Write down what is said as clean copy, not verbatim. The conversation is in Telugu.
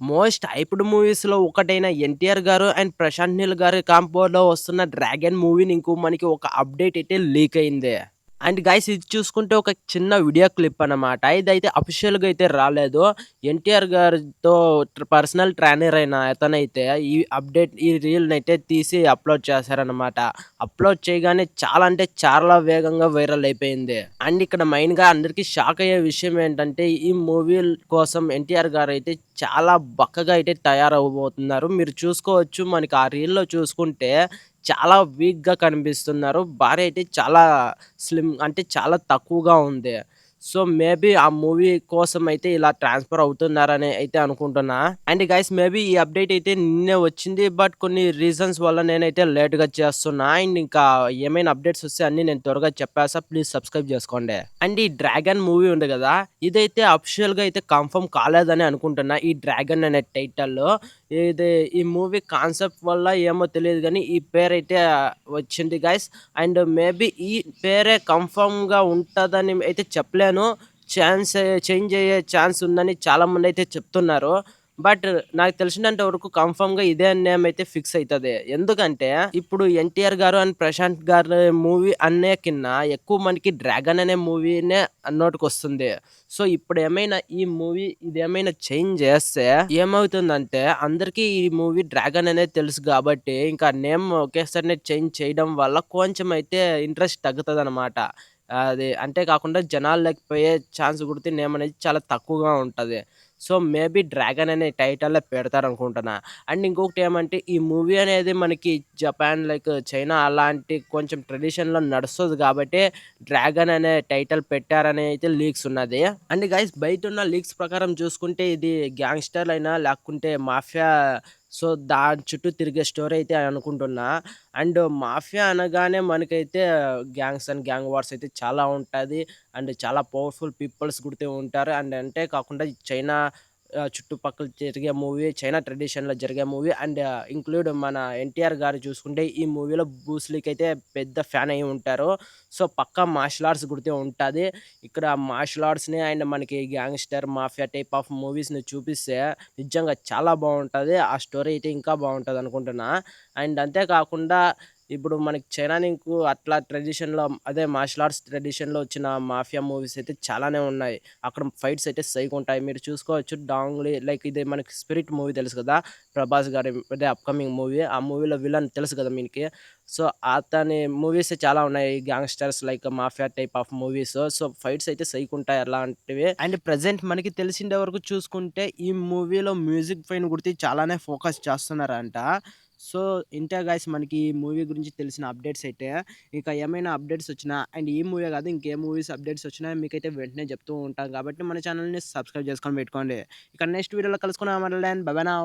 మోస్ట్ హైప్డ్ మూవీస్‌లో ఒకటైన 'ఎన్టీఆర్' గారు అండ్ 'ప్రశాంత్ నీల్' గారి కాంబోలో వస్తున్న 'డ్రాగన్' మూవీని ఇంకో మనకి ఒక అప్డేట్ అయితే లీక్ అయింది. అండ్ గైస్ ఇది చూసుకుంటే ఒక చిన్న వీడియో క్లిప్ అన్నమాట. ఇదైతే అఫీషియల్‌గా అయితే రాలేదు. 'ఎన్టీఆర్' గారితో పర్సనల్ ట్రైనర్ అయిన అతనైతే ఈ రీల్‌నైతే తీసి అప్‌లోడ్ చేశారన్నమాట. అప్‌లోడ్ చేయగానే చాలా అంటే చాలా వేగంగా వైరల్ అయిపోయింది. అండ్ ఇక్కడ మెయిన్‌గా అందరికి షాక్ అయ్యే విషయం ఏంటంటే ఈ మూవీ కోసం 'ఎన్టీఆర్' గారైతే చాలా బక్కగా అయితే తయారవ్వబోతున్నారు. మీరు చూసుకోవచ్చు మనకి ఆ రీల్‌లో చూసుకుంటే చాలా వీక్‌గా కనిపిస్తున్నారు. భార్య అయితే చాలా స్లిమ్ అంటే చాలా తక్కువగా ఉంది. సో, మేబీ ఆ మూవీ కోసం అయితే ఇలా ట్రాన్స్‌ఫర్ అవుతున్నారని అయితే అనుకుంటున్నా. అండ్ గైస్ మేబీ ఈ అప్డేట్ అయితే నిన్నే వచ్చింది. బట్ కొన్ని రీజన్స్ వల్ల నేనైతే లేట్‌గా చేస్తున్నా. అండ్ ఇంకా ఏమైనా అప్డేట్స్ వస్తే అన్నీ నేను త్వరగా చెప్పేస్తా. ప్లీజ్ సబ్స్క్రైబ్ చేసుకోండి. అండ్ ఈ 'డ్రాగన్' మూవీ ఉంది గదా! ఇదైతే అఫీషియల్‌గా అయితే కన్ఫర్మ్ కాలేదని అనుకుంటున్నా. ఈ 'డ్రాగన్' అనే టైటిల్‌లో ఇది ఈ మూవీ కాన్సెప్ట్ వల్ల ఏమో తెలీదు గానీ ఈ పేరైతే వచ్చింది గైస్. అండ్ మేబీ ఈ పేరే కన్ఫర్మ్‌గా ఉంటదని అయితే చెప్పలేను. ఛాన్స్ చేంజ్ అయ్యే ఛాన్స్ ఉందని చాలామందైతే చెప్తున్నారు. బట్ నాకు తెలిసినంత వరకు కన్ఫర్మ్‌గా ఇదే నేమ్ అయితే ఫిక్స్ అయితది. ఎందుకంటే ఇప్పుడు 'ఎన్టీఆర్' గారు అండ్ 'ప్రశాంత్' గారి మూవీ అనే కిన్నా ఎక్కువ మనకి 'డ్రాగన్' అనే మూవీనే నోటికొస్తుంది. సో, ఇప్పుడేమైనా ఈ మూవీ ఇదేమైనా చేంజ్ చేస్తే ఏమవుతుందంటే అందరికీ ఈ మూవీ 'డ్రాగన్' అనేది తెలుసు గాబట్టి ఇంకా నేమ్ ఒకేసారినే చేంజ్ చేయడం వల్ల కొంచెం అయితే ఇంట్రెస్ట్ తగ్గుతదనమాట. అది అంతే కాకుండా జనాల్లోకి పోయే ఛాన్స్ కూడా నేమ్ అనేది చాలా తక్కువగా ఉంటది. సో, మేబీ 'డ్రాగన్' అనే టైటిలే పెడతారనుకుంటున్నా. అండ్ ఇంకొకటి ఏమంటే ఈ మూవీ అనేది మనకి జపాన్ లైక్ చైనా అలాంటి కొంచెం ట్రెడిషన్‌లో నడుస్తది గాబట్టే 'డ్రాగన్' అనే టైటిల్ పెట్టారని అయితే లీక్స్ ఉన్నది. అండ్ గైస్ బయటున్న లీక్స్ ప్రకారం చూసుకుంటే ఇది గ్యాంగ్‌స్టర్ అయినా లేకుంటే మాఫియా సో, దాని చుట్టూ తిరిగే స్టోరీ అయితే అనుకుంటున్నా. అండ్ మాఫియా అనగానే మనకైతే గ్యాంగ్స్ అండ్ గ్యాంగ్ వార్స్ అయితే చాలా ఉంటది. అండ్ చాలా పవర్‌ఫుల్ పీపుల్స్ గుడితే ఉంటారు. అండ్ అంటే కాకుండా ఈ చైనా చుట్టుపక్కల జరిగే మూవీ, చైనా ట్రెడిషన్‌లో జరిగే మూవీ అండ్ ఇంక్లూడ్ మన 'ఎన్టీఆర్' గారు చూసుకుంటే ఈ మూవీలో 'బ్రూస్‌లీకైతే పెద్ద ఫ్యాన్ అయ్యి ఉంటారు. సో, పక్కా మార్షల్ ఆర్ట్స్ గుడితే ఉంటది. ఇక్కడ మార్షల్ ఆర్ట్స్‌ని అండ్ మనకి గ్యాంగ్‌స్టర్, మాఫియా టైప్ ఆఫ్ మూవీస్‌ని చూపిస్తే నిజంగా చాలా బావుంటది. ఆ స్టోరీ అయితే ఇంకా బావుంటదనుకుంటున్నా. అండ్ అంతే కాకుండా ఇప్పుడు మనకి చైనా నింకు అట్లా ట్రెడిషన్‌లో అదే మార్షల్ ఆర్ట్స్ ట్రెడిషన్‌లో వచ్చిన మాఫియా మూవీస్ అయితే చాలానే ఉన్నాయి. అక్కడ ఫైట్స్ అయితే సైకుంటాయి. మీరు చూసుకోవచ్చు 'డాంగ్లీ' లైక్ ఇది మనకి 'స్పిరిట్' మూవీ తెలుసు కదా! ప్రభాస్ గారి అదే అప్‌కమింగ్ మూవీ. ఆ మూవీలో విలన్ తెలుసు కదా మీనికి. సో, అతని మూవీసే చాలా ఉన్నాయి. Gangsters like mafia type of movies. So, fights అయితే సైకుంటాయి అలాంటివి. అండ్ ప్రెజెంట్ మనకి తెలిసిండే వరకు చూసుకుంటే ఈ మూవీలో మ్యూజిక్ పైన గుడితి చాలానే ఫోకస్ చేస్తున్నారంట. సో, ఇంతే గైస్ మనకి ఈ మూవీ గురించి తెలిసిన అప్డేట్స్ అయితే. ఇక ఏమైనా అప్డేట్స్ వచ్చినా అండ్ ఈ మూవీ కాదు ఇంకే మూవీస్ అప్డేట్స్ వచ్చినా మీకైతే వెంటనే చెప్తూ ఉంటాం కాబట్టి మన ఛానెల్‌ని సబ్స్క్రైబ్ చేసుకొని పెట్టుకోండి. ఇక నెక్స్ట్ వీడియోలో కలుసుకుందాం. Until then bye bye now.